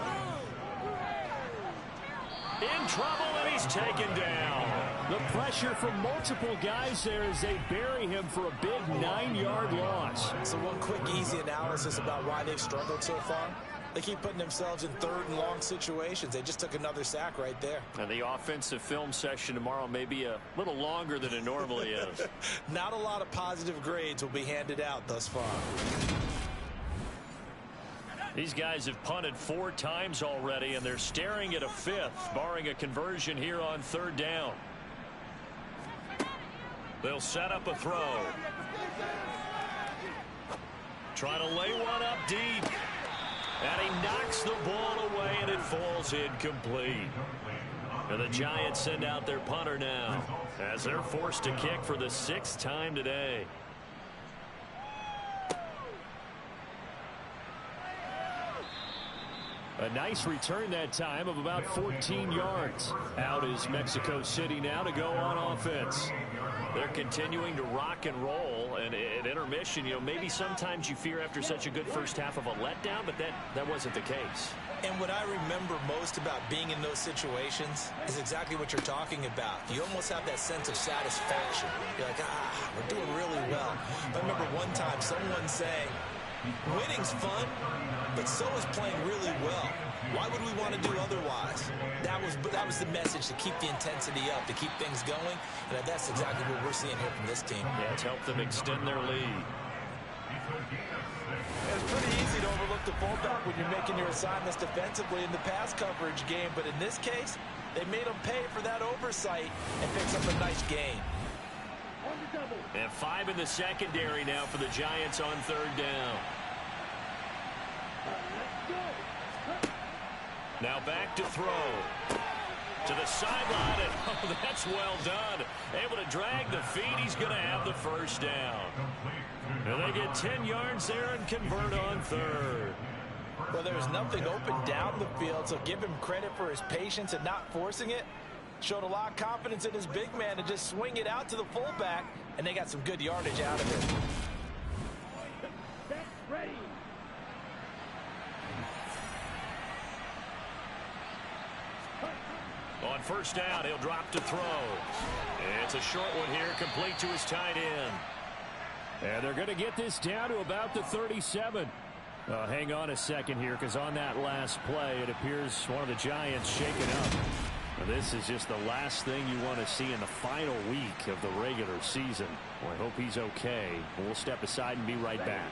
In trouble, and he's taken down. The pressure from multiple guys there as they bury him for a big 9-yard loss. So one quick, easy analysis about why they've struggled so far. They keep putting themselves in 3rd and long situations. They just took another sack right there. And the offensive film session tomorrow may be a little longer than it normally is. Not a lot of positive grades will be handed out thus far. These guys have punted 4 times already, and they're staring at a 5th, barring a conversion here on 3rd down. They'll set up a throw. Try to lay one up deep. And he knocks the ball away, and it falls incomplete. And the Giants send out their punter now as they're forced to kick for the 6th time today. A nice return that time of about 14 yards. Out is Mexico City now to go on offense. They're continuing to rock and roll, and at intermission, you know, maybe sometimes you fear after such a good first half of a letdown, but that wasn't the case. And what I remember most about being in those situations is exactly what you're talking about. You almost have that sense of satisfaction. You're like, we're doing really well. I remember one time someone saying, winning's fun, but so is playing really well. Why would we want to do otherwise? That was the message, to keep the intensity up, to keep things going. And that's exactly what we're seeing here from this team. Yeah, it's helped them extend their lead. It's pretty easy to overlook the fullback when you're making your assignments defensively in the pass coverage game. But in this case, they made him pay for that oversight and picks up a nice gain. And 5 in the secondary now for the Giants on 3rd down. Now back to throw. To the sideline, and oh, that's well done. Able to drag the feet. He's going to have the first down. And they get 10 yards there and convert on 3rd. Well, there's nothing open down the field, so give him credit for his patience and not forcing it. Showed a lot of confidence in his big man to just swing it out to the fullback, and they got some good yardage out of it. Ready. On 1st down, he'll drop to throw. It's a short one here, complete to his tight end. And they're going to get this down to about the 37. Hang on a second here, because on that last play, it appears one of the Giants shaken up. This is just the last thing you want to see in the final week of the regular season. Well, I hope he's okay. We'll step aside and be right back.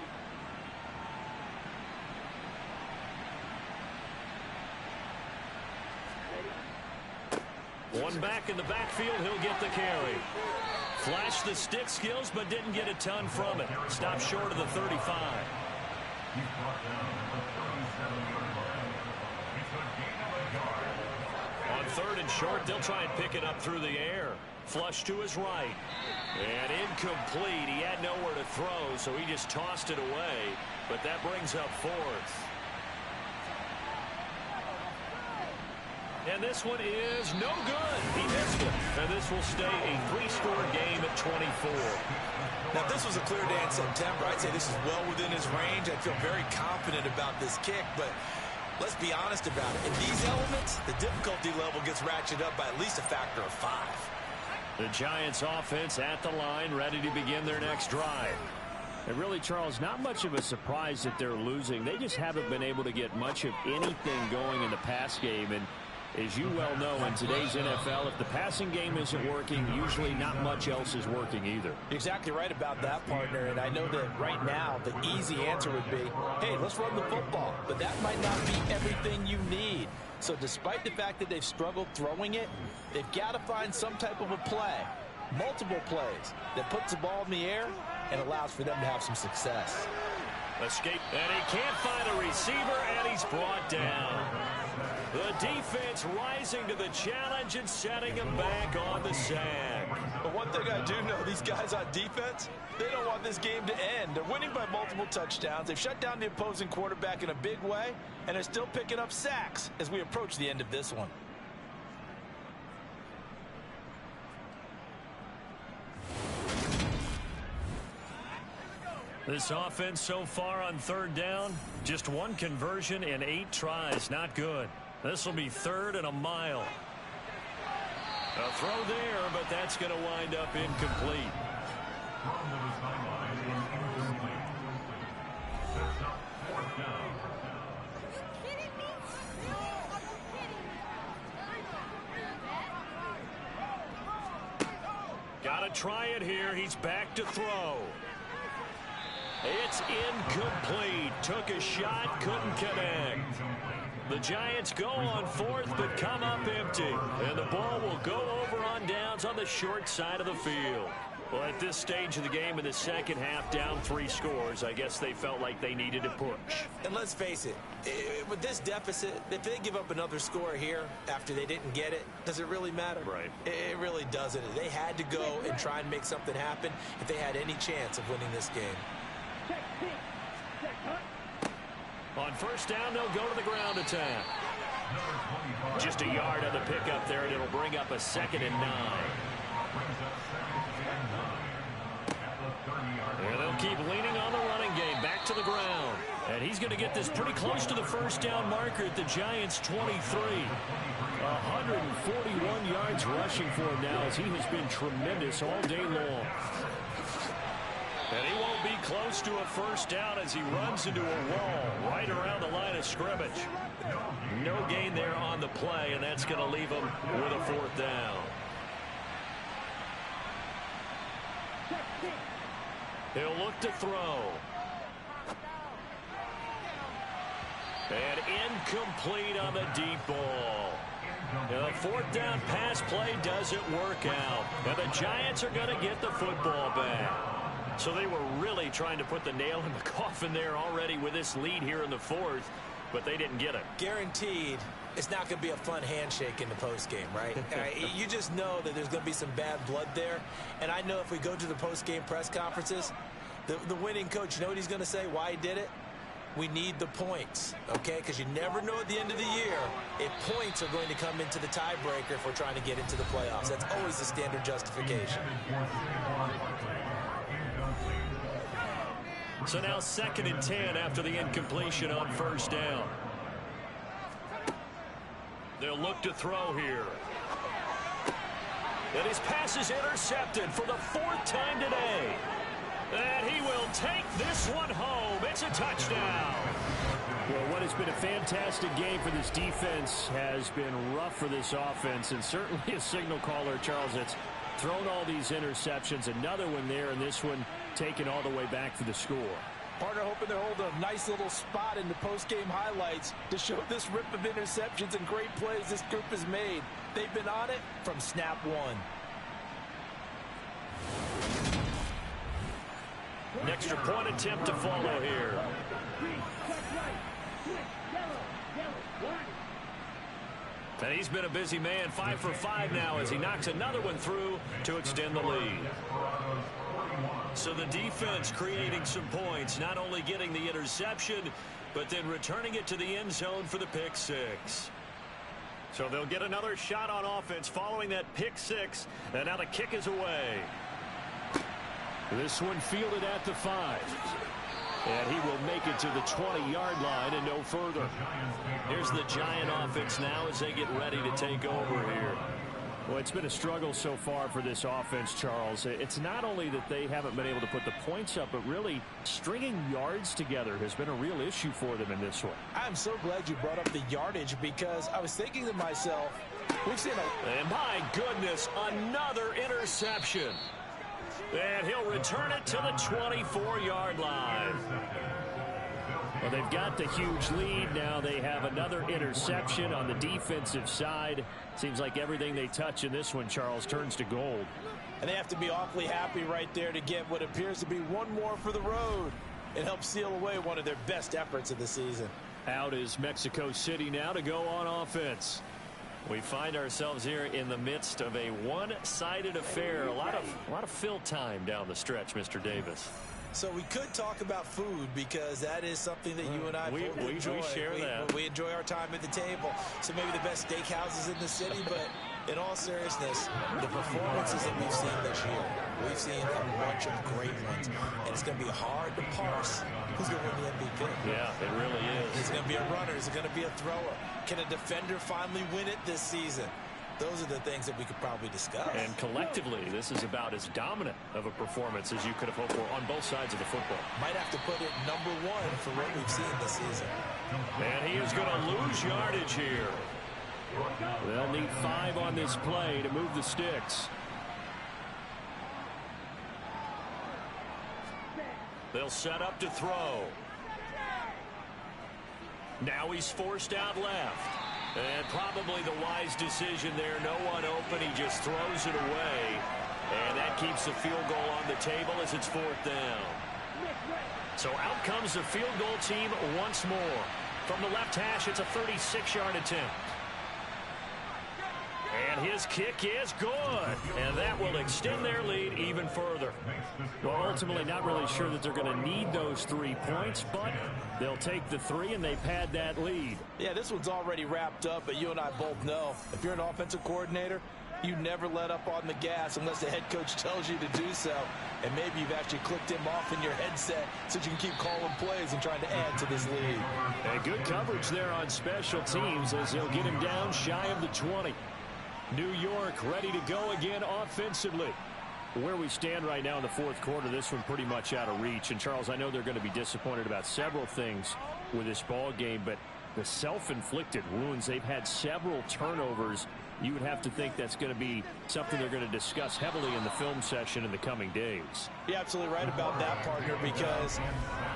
One back in the backfield, he'll get the carry. Flashed the stick skills, but didn't get a ton from it. Stopped short of the 35. On 3rd and short, they'll try and pick it up through the air. Flush to his right. And incomplete. He had nowhere to throw, so he just tossed it away. But that brings up 4th. And this one is no good. He missed it. And this will stay a 3-score game at 24. Now, if this was a clear day in September, I'd say this is well within his range. I feel very confident about this kick, but let's be honest about it. In these elements, the difficulty level gets ratcheted up by at least a factor of 5. The Giants offense at the line, ready to begin their next drive. And really, Charles, not much of a surprise that they're losing. They just haven't been able to get much of anything going in the pass game. And as you well know, in today's NFL, if the passing game isn't working, usually not much else is working either. You're exactly right about that, partner. And I know that right now the easy answer would be, hey, let's run the football. But that might not be everything you need. So despite the fact that they've struggled throwing it, they've got to find some type of a play, multiple plays, that puts the ball in the air and allows for them to have some success. Escape, and he can't find a receiver, and he's brought down. The defense rising to the challenge and setting him back on the sack. But one thing I do know, these guys on defense, they don't want this game to end. They're winning by multiple touchdowns. They've shut down the opposing quarterback in a big way, and they're still picking up sacks as we approach the end of this one. This offense so far on 3rd down, just 1 conversion in 8 tries. Not good. This will be 3rd and a mile. A throw there, but that's going to wind up incomplete. Got to try it here. He's back to throw. It's incomplete. Took a shot, couldn't connect. The Giants go on fourth, but come up empty. And the ball will go over on downs on the short side of the field. Well, at this stage of the game in the second half, down 3 scores, I guess they felt like they needed to push. And let's face it, with this deficit, if they give up another score here after they didn't get it, does it really matter? Right. It really doesn't. They had to go and try and make something happen if they had any chance of winning this game. On first down, they'll go to the ground attack. Just a yard on the pickup there, and it'll bring up a 2nd and 9. And they'll keep leaning on the running game. Back to the ground. And he's going to get this pretty close to the first down marker at the Giants' 23. 141 yards rushing for him now, as he has been tremendous all day long. And he won't be close to a first down as he runs into a wall right around the line of scrimmage. No gain there on the play, and that's going to leave him with a 4th down. He'll look to throw. And incomplete on the deep ball. The 4th down pass play doesn't work out. And the Giants are going to get the football back. So they were really trying to put the nail in the coffin there already with this lead here in the 4th, but they didn't get it. Guaranteed it's not going to be a fun handshake in the postgame, right? You just know that there's going to be some bad blood there. And I know if we go to the postgame press conferences, the winning coach, you know what he's going to say, why he did it? We need the points, okay? Because you never know at the end of the year if points are going to come into the tiebreaker if we're trying to get into the playoffs. That's always the standard justification. So now 2nd and 10 after the incompletion on first down. They'll look to throw here. And his pass is intercepted for the 4th time today. And he will take this one home. It's a touchdown. Well, what has been a fantastic game for this defense has been rough for this offense, and certainly a signal caller, Charles, that's thrown all these interceptions. Another one there, and this one taken all the way back for the score. Partner hoping they're holding a nice little spot in the post-game highlights to show this rip of interceptions and great plays this group has made. They've been on it from snap one. An extra point attempt to follow here. And he's been a busy man, 5 for 5 now as he knocks another one through to extend the lead. So the defense creating some points, not only getting the interception, but then returning it to the end zone for the pick 6. So they'll get another shot on offense following that pick 6, and now the kick is away. This one fielded at the 5. And he will make it to the 20-yard line and no further. Here's the Giant offense now as they get ready to take over here. Well, it's been a struggle so far for this offense, Charles. It's not only that they haven't been able to put the points up, but really stringing yards together has been a real issue for them in this one. I'm so glad you brought up the yardage because I was thinking to myself, we've seen a... And my goodness, another interception. And he'll return it to the 24-yard line. Well, they've got the huge lead. Now they have another interception on the defensive side. Seems like everything they touch in this one, Charles, turns to gold. And they have to be awfully happy right there to get what appears to be one more for the road. It helps seal away one of their best efforts of the season. Out is Mexico City now to go on offense. We find ourselves here in the midst of a one-sided affair. A lot of fill time down the stretch, Mr. Davis. So we could talk about food because that is something that you and I both enjoy. We share that. We enjoy our time at the table. So maybe the best steakhouses in the city, but in all seriousness, the performances that we've seen this year, we've seen a bunch of great ones. And it's going to be hard to parse who's going to win the MVP. Yeah, it really is. Is it going to be a runner? Is it going to be a thrower? Can a defender finally win it this season? those are the things that we could probably discuss. And collectively, this is about as dominant of a performance as you could have hoped for on both sides of the football. Might have to put it #1 for what we've seen this season. And he is going to lose yardage here. They'll need 5 on this play to move the sticks. They'll set up to throw. Now he's forced out left. And probably the wise decision there. No one open. He just throws it away. And that keeps the field goal on the table as it's 4th down. So out comes the field goal team once more. From the left hash, it's a 36-yard attempt. And his kick is good. And that will extend their lead even further. Well, ultimately, not really sure that they're going to need those 3 points, but they'll take the 3 and they pad that lead. Yeah, this one's already wrapped up, but you and I both know if you're an offensive coordinator, you never let up on the gas unless the head coach tells you to do so. And maybe you've actually clicked him off in your headset so you can keep calling plays and trying to add to this lead. And good coverage there on special teams as they'll get him down shy of the 20. New York ready to go again offensively. Where we stand right now in the 4th quarter, this one pretty much out of reach. And, Charles, I know they're going to be disappointed about several things with this ball game, but the self-inflicted wounds, they've had several turnovers. You would have to think that's going to be something they're going to discuss heavily in the film session in the coming days. You're absolutely right about that, partner, because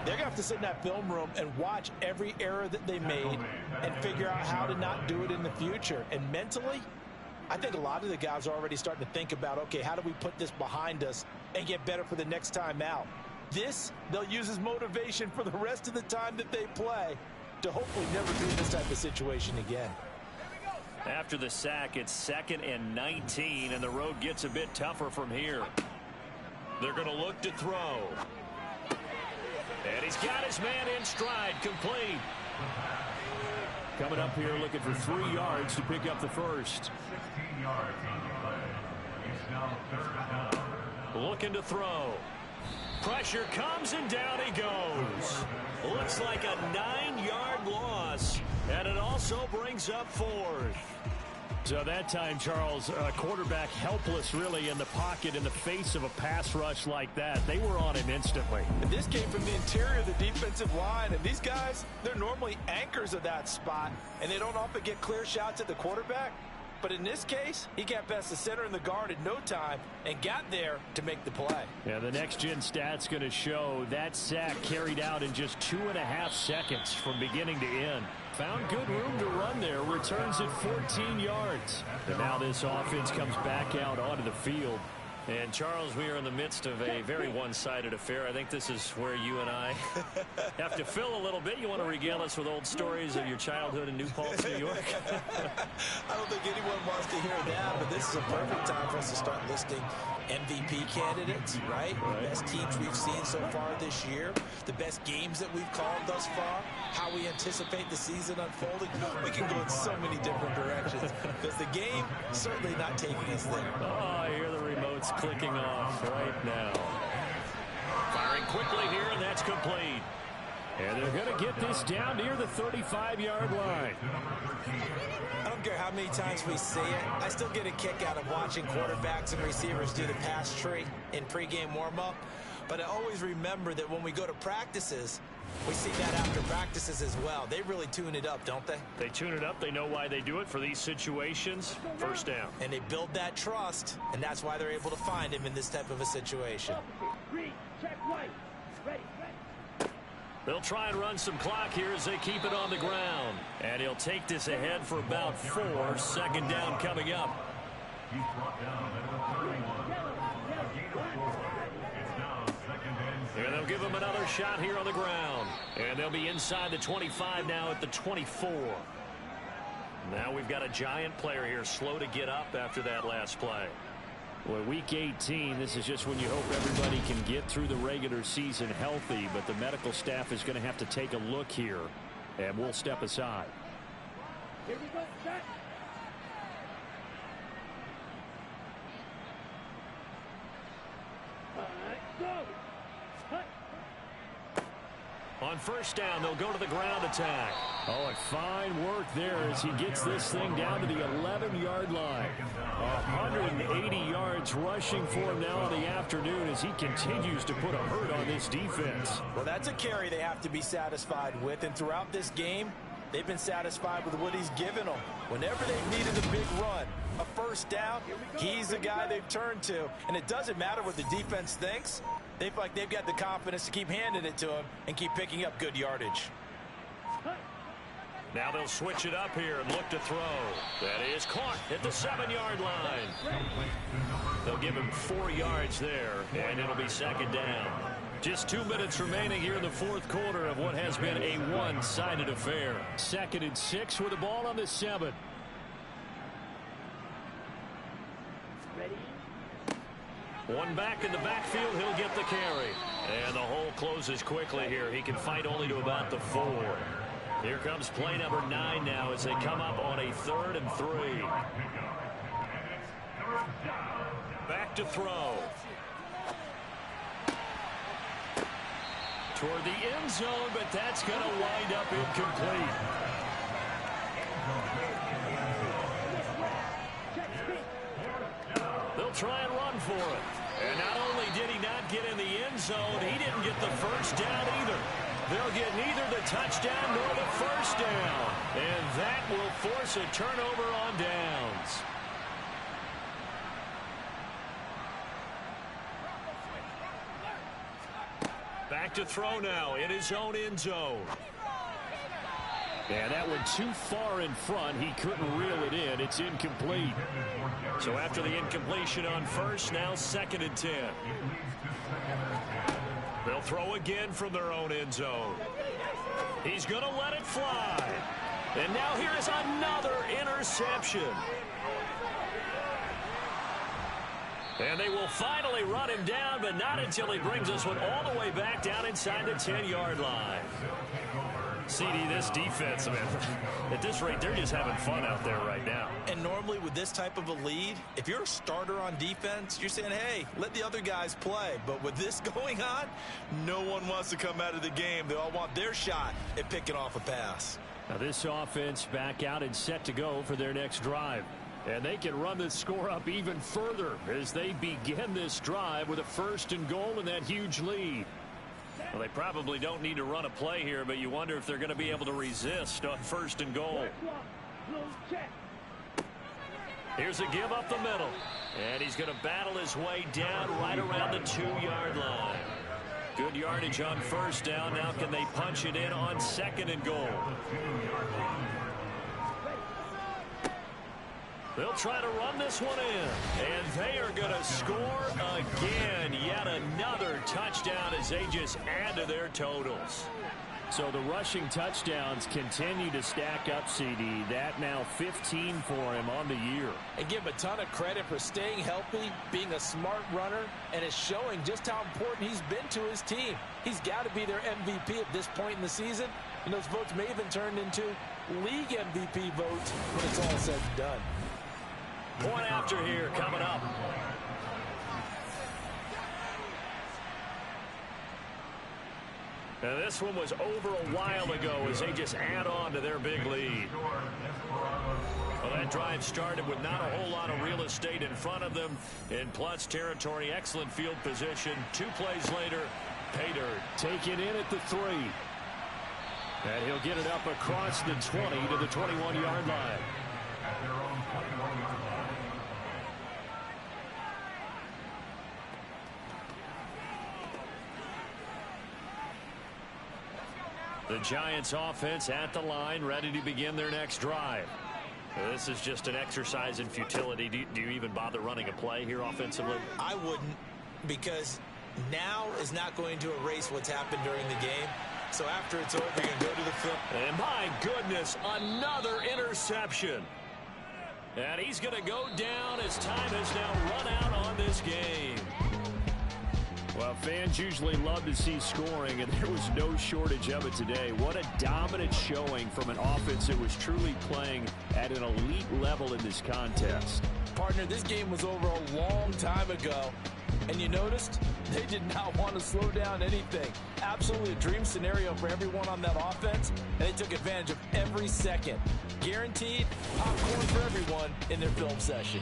they're going to have to sit in that film room and watch every error that they made and figure out how to not do it in the future. And mentally, I think a lot of the guys are already starting to think about, okay, how do we put this behind us and get better for the next time out? This, they'll use as motivation for the rest of the time that they play to hopefully never be in this type of situation again. After the sack, it's 2nd and 19, and the road gets a bit tougher from here. They're going to look to throw. And he's got his man in stride, complete. Coming up here looking for 3 yards to pick up the first. 16 yards on the play. It's now 3rd down. Looking to throw. Pressure comes and down he goes. Looks like a 9-yard loss. And it also brings up 4th. So that time, Charles, quarterback helpless really in the pocket in the face of a pass rush like that. They were on him instantly. And this came from the interior of the defensive line. And these guys, they're normally anchors of that spot. And they don't often get clear shots at the quarterback. But in this case, he got past the center and the guard in no time and got there to make the play. Yeah, the next-gen stats going to show that sack carried out in just 2.5 seconds from beginning to end. Found good room to run there. Returns at 14 yards. And now this offense comes back out onto the field. And, Charles, we are in the midst of a very one-sided affair. I think this is where you and I have to fill a little bit. You want to regale us with old stories of your childhood in New Paltz, New York? I don't think anyone wants to hear that, but this is a perfect time for us to start listing MVP candidates, right? The best teams we've seen so far this year, the best games that we've called thus far, how we anticipate the season unfolding. We can go in so many different directions because the game certainly not taking us there. Oh, I hear the remotes clicking off right now. Firing quickly here, and that's complete. And they're going to get this down near the 35-yard line. I don't care how many times we see it. I still get a kick out of watching quarterbacks and receivers do the pass tree in pregame warm-up. But I always remember that when we go to practices, we see that after practices as well. They really tune it up, don't they? They tune it up. They know why they do it for these situations. First down. And they build that trust, and that's why they're able to find him in this type of a situation. They'll try and run some clock here as they keep it on the ground. And he'll take this ahead for about 4. 2nd down coming up. He's brought down at the 31. It's now 2nd and And they'll give him another shot here on the ground. And they'll be inside the 25 now at the 24. Now we've got a giant player here, slow to get up after that last play. Well, week 18, this is just when you hope everybody can get through the regular season healthy, but the medical staff is going to have to take a look here, and we'll step aside. Here we go, set. All right, go. Cut. On first down, they'll go to the ground attack. Oh, and fine work there as he gets this thing down to the 11-yard line. 180 yards rushing for him now in the afternoon as he continues to put a hurt on this defense. Well, that's a carry they have to be satisfied with, and throughout this game, they've been satisfied with what he's given them. Whenever they've needed a big run, a first down, he's the guy they've turned to. And it doesn't matter what the defense thinks. They feel like they've got the confidence to keep handing it to him and keep picking up good yardage. Now they'll switch it up here and look to throw. That is caught at the 7-yard line. They'll give him 4 yards there, and it'll be second down. Just 2 minutes remaining here in the fourth quarter of what has been a one-sided affair. 2nd and 6 with the ball on the 7. One back in the backfield, he'll get the carry. And the hole closes quickly here. He can fight only to about the 4. Here comes play number 9 now as they come up on a 3rd and 3. Back to throw. Toward the end zone, but that's going to wind up incomplete. They'll try and run for it. And not only did he not get in the end zone, he didn't get the first down either. They'll get neither the touchdown nor the first down. And that will force a turnover on downs. Back to throw now in his own end zone. And that went too far in front. He couldn't reel it in. It's incomplete. So after the incompletion on first, now 2nd and 10. They'll throw again from their own end zone. He's going to let it fly. And now here is another interception. And they will finally run him down, but not until he brings this one all the way back down inside the 10-yard line. CD, this defense, man, at this rate, they're just having fun out there right now. And normally with this type of a lead, if you're a starter on defense, you're saying, hey, let the other guys play. But with this going on, no one wants to come out of the game. They all want their shot at picking off a pass. Now this offense back out and set to go for their next drive. And they can run this score up even further as they begin this drive with a 1st and goal and that huge lead. Well, they probably don't need to run a play here, but you wonder if they're going to be able to resist on 1st and goal. Here's a give up the middle. And he's going to battle his way down right around the 2-yard line. Good yardage on first down. Now can they punch it in on 2nd and goal? They'll try to run this one in. And they are going to score again. Yet another touchdown as they just add to their totals. So the rushing touchdowns continue to stack up, CD. That now 15 for him on the year. And give him a ton of credit for staying healthy, being a smart runner, and it's showing just how important he's been to his team. He's got to be their MVP at this point in the season. And those votes may even turn into league MVP votes when it's all said and done. Point after here coming up. Now this one was over a while ago as they just add on to their big lead. Well, that drive started with not a whole lot of real estate in front of them in plus territory. Excellent field position. 2 plays later, pay dirt. Take it in at the 3. And he'll get it up across the 20 to the 21-yard line. The Giants offense at the line, ready to begin their next drive. This is just an exercise in futility. Do you even bother running a play here offensively? I wouldn't, because now is not going to erase what's happened during the game. So after it's over, you're going to go to the field. And my goodness, another interception. And he's going to go down as time has now run out on this game. Well, fans usually love to see scoring, and there was no shortage of it today. What a dominant showing from an offense that was truly playing at an elite level in this contest. Partner, this game was over a long time ago. And you noticed they did not want to slow down anything. Absolutely a dream scenario for everyone on that offense, and they took advantage of every second. Guaranteed popcorn for everyone in their film session.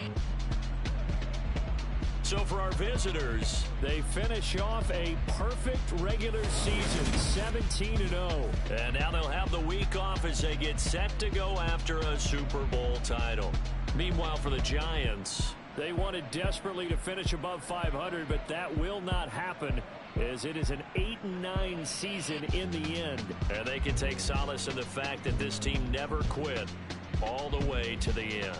So for our visitors, they finish off a perfect regular season, 17-0. And now they'll have the week off as they get set to go after a Super Bowl title. Meanwhile, for the Giants, they wanted desperately to finish above 500, but that will not happen as it is an 8-9 season in the end. And they can take solace in the fact that this team never quit all the way to the end.